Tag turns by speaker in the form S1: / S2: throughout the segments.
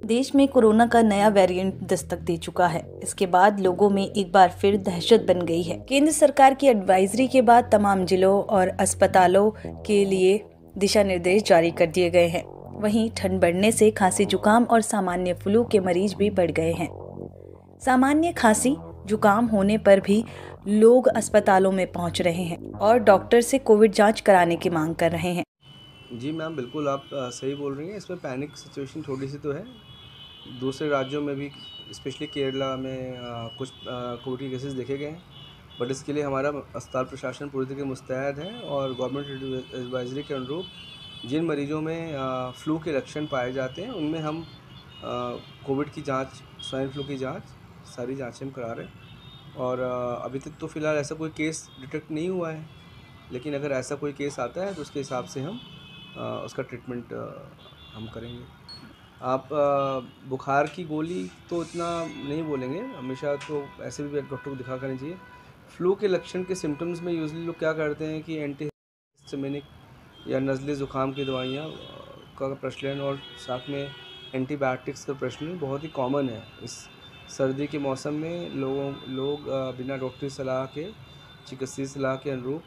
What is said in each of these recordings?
S1: देश में कोरोना का नया वेरिएंट दस्तक दे चुका है। इसके बाद लोगों में एक बार फिर दहशत बन गई है। केंद्र सरकार की एडवाइजरी के बाद तमाम जिलों और अस्पतालों के लिए दिशा निर्देश जारी कर दिए गए हैं। वहीं ठंड बढ़ने से खांसी जुकाम और सामान्य फ्लू के मरीज भी बढ़ गए हैं। सामान्य खांसी जुकाम होने पर भी लोग अस्पतालों में पहुंच रहे हैं और डॉक्टर से कोविड जांच कराने की मांग कर रहे हैं।
S2: जी मैम, बिल्कुल आप सही बोल रही हैं। इसमें पैनिक सिचुएशन थोड़ी सी तो है। दूसरे राज्यों में भी, स्पेशली केरला में कुछ कोविड के केसेस देखे गए हैं, बट इसके लिए हमारा अस्पताल प्रशासन पूरी तरीके मुस्तैद है और गवर्नमेंट एडवाइजरी के अनुरूप जिन मरीजों में फ्लू के लक्षण पाए जाते हैं उनमें हम कोविड की जांच, स्वाइन फ्लू की जांच, सारी जांचें हम करा रहे हैं। और अभी तक तो फ़िलहाल ऐसा कोई केस डिटेक्ट नहीं हुआ है, लेकिन अगर ऐसा कोई केस आता है तो उसके हिसाब से हम उसका ट्रीटमेंट हम करेंगे। आप बुखार की गोली तो इतना नहीं बोलेंगे, हमेशा तो ऐसे भी डॉक्टर को दिखा करनी चाहिए। फ्लू के लक्षण के सिम्टम्स में यूजुअली लोग क्या करते हैं कि एंटी हिस्टामिनिक या नज़ले ज़ुकाम की दवाइयाँ का प्रचलन और साथ में एंटीबायोटिक्स का प्रचलन बहुत ही कॉमन है। इस सर्दी के मौसम में लोग बिना डॉक्टरी सलाह के, चिकित्सीय सलाह के अनुरूप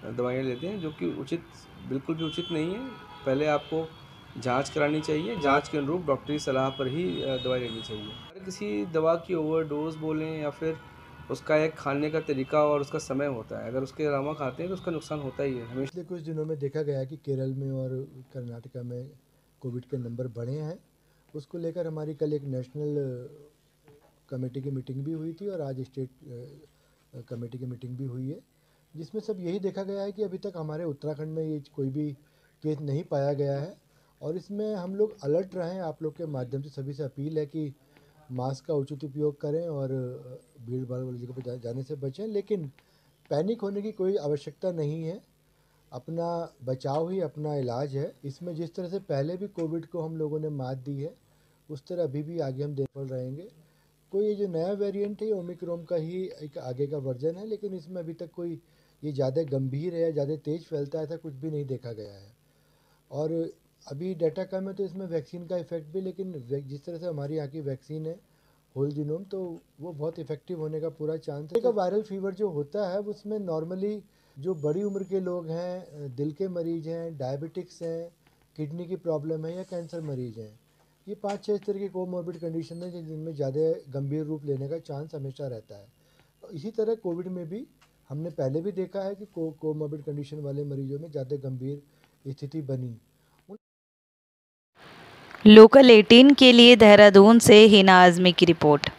S2: दवाइयाँ लेते हैं, जो कि बिल्कुल भी उचित नहीं है। पहले आपको जांच करानी चाहिए, जांच के अनुरूप डॉक्टरी सलाह पर ही दवाई लेनी चाहिए। अगर किसी दवा की ओवरडोज बोलें या फिर उसका एक खाने का तरीका और उसका समय होता है, अगर उसके अलावा खाते हैं तो उसका नुकसान होता ही है हमेशा।
S3: पिछले कुछ दिनों में देखा गया है कि केरल में और कर्नाटका में कोविड के नंबर बढ़े हैं। उसको लेकर हमारी कल एक नेशनल कमेटी की मीटिंग भी हुई थी और आज स्टेट कमेटी की मीटिंग भी हुई है, जिसमें सब यही देखा गया है कि अभी तक हमारे उत्तराखंड में ये कोई भी केस नहीं पाया गया है और इसमें हम लोग अलर्ट रहें। आप लोग के माध्यम से सभी से अपील है कि मास्क का उचित उपयोग करें और भीड़ भाड़ वाली जगह पर जाने से बचें, लेकिन पैनिक होने की कोई आवश्यकता नहीं है। अपना बचाव ही अपना इलाज है। इसमें जिस तरह से पहले भी कोविड को हम लोगों ने मात दी है, उस तरह अभी भी आगे हम देखते रहेंगे। कोई ये जो नया वेरिएंट है, ओमिक्रॉन का ही एक आगे का वर्जन है, लेकिन इसमें अभी तक कोई ये ज़्यादा गंभीर है या ज़्यादा तेज़ फैलता है, ऐसा कुछ भी नहीं देखा गया है। और अभी डाटा कम है तो इसमें वैक्सीन का इफेक्ट भी, लेकिन जिस तरह से हमारी यहाँ की वैक्सीन है होल जीनोम, तो वो बहुत इफेक्टिव होने का पूरा चांस है। वायरल फीवर जो होता है उसमें नॉर्मली जो बड़ी उम्र के लोग हैं, दिल के मरीज हैं, डायबिटिक्स हैं, किडनी की प्रॉब्लम है या कैंसर मरीज हैं, ये 5-6 इस तरह की कोमॉर्बिड कंडीशन है जिनमें ज़्यादा गंभीर रूप लेने का चांस हमेशा रहता है। इसी तरह कोविड में भी हमने पहले भी देखा है कि कोमॉर्बिड कंडीशन वाले मरीजों में ज़्यादा गंभीर स्थिति बनी।
S1: लोकल 18 के लिए देहरादून से हिना आजमी की रिपोर्ट।